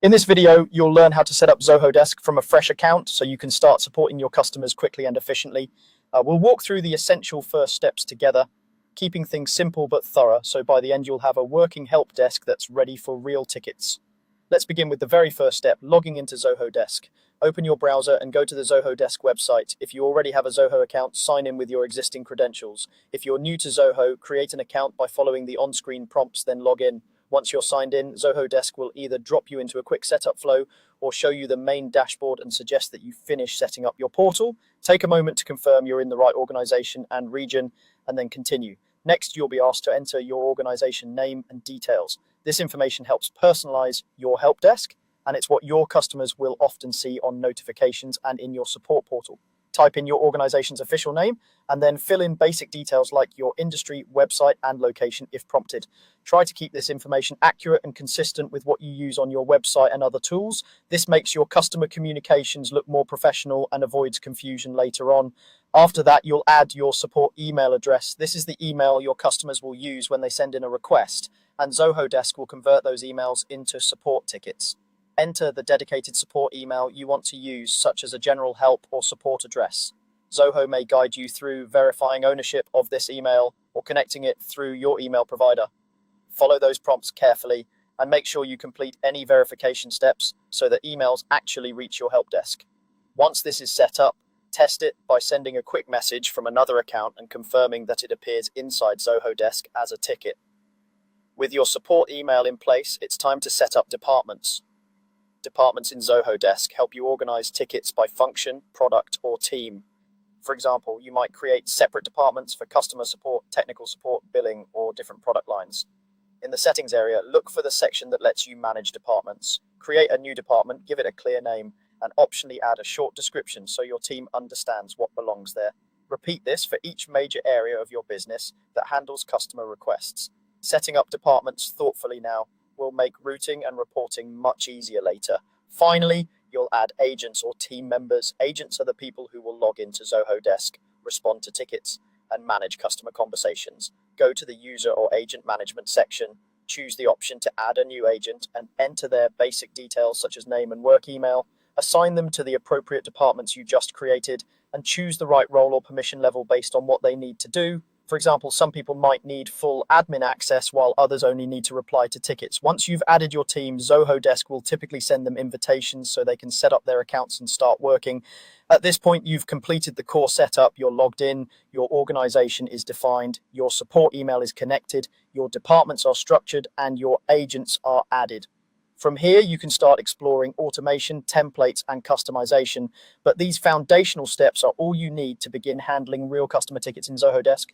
In this video, you'll learn how to set up Zoho Desk from a fresh account so you can start supporting your customers quickly and efficiently. We'll walk through the essential first steps together, keeping things simple but thorough, so by the end you'll have a working help desk that's ready for real tickets. Let's begin with the very first step, logging into Zoho Desk. Open your browser and go to the Zoho Desk website. If you already have a Zoho account, sign in with your existing credentials. If you're new to Zoho, create an account by following the on-screen prompts, then log in. Once you're signed in, Zoho Desk will either drop you into a quick setup flow or show you the main dashboard and suggest that you finish setting up your portal. Take a moment to confirm you're in the right organization and region, and then continue. Next, you'll be asked to enter your organization name and details. This information helps personalize your help desk, and it's what your customers will often see on notifications and in your support portal. Type in your organization's official name and then fill in basic details like your industry, website, and location if prompted. Try to keep this information accurate and consistent with what you use on your website and other tools. This makes your customer communications look more professional and avoids confusion later on. After that, you'll add your support email address. This is the email your customers will use when they send in a request, and Zoho Desk will convert those emails into support tickets. Enter the dedicated support email you want to use, such as a general help or support address. Zoho may guide you through verifying ownership of this email or connecting it through your email provider. Follow those prompts carefully and make sure you complete any verification steps so that emails actually reach your help desk. Once this is set up, test it by sending a quick message from another account and confirming that it appears inside Zoho Desk as a ticket. With your support email in place, it's time to set up departments. Departments in Zoho Desk help you organize tickets by function, product, or team. For example, you might create separate departments for customer support, technical support, billing, or different product lines. In the settings area, look for the section that lets you manage departments. Create a new department, give it a clear name, and optionally add a short description so your team understands what belongs there. Repeat this for each major area of your business that handles customer requests. Setting up departments thoughtfully now will make routing and reporting much easier later. Finally, you'll add agents or team members. Agents are the people who will log into Zoho Desk, respond to tickets, and manage customer conversations. Go to the user or agent management section, choose the option to add a new agent, and enter their basic details such as name and work email. Assign them to the appropriate departments you just created, and choose the right role or permission level based on what they need to do. For example, some people might need full admin access while others only need to reply to tickets. Once you've added your team, Zoho Desk will typically send them invitations so they can set up their accounts and start working. At this point, you've completed the core setup, you're logged in, your organization is defined, your support email is connected, your departments are structured, and your agents are added. From here, you can start exploring automation, templates, and customization, but these foundational steps are all you need to begin handling real customer tickets in Zoho Desk.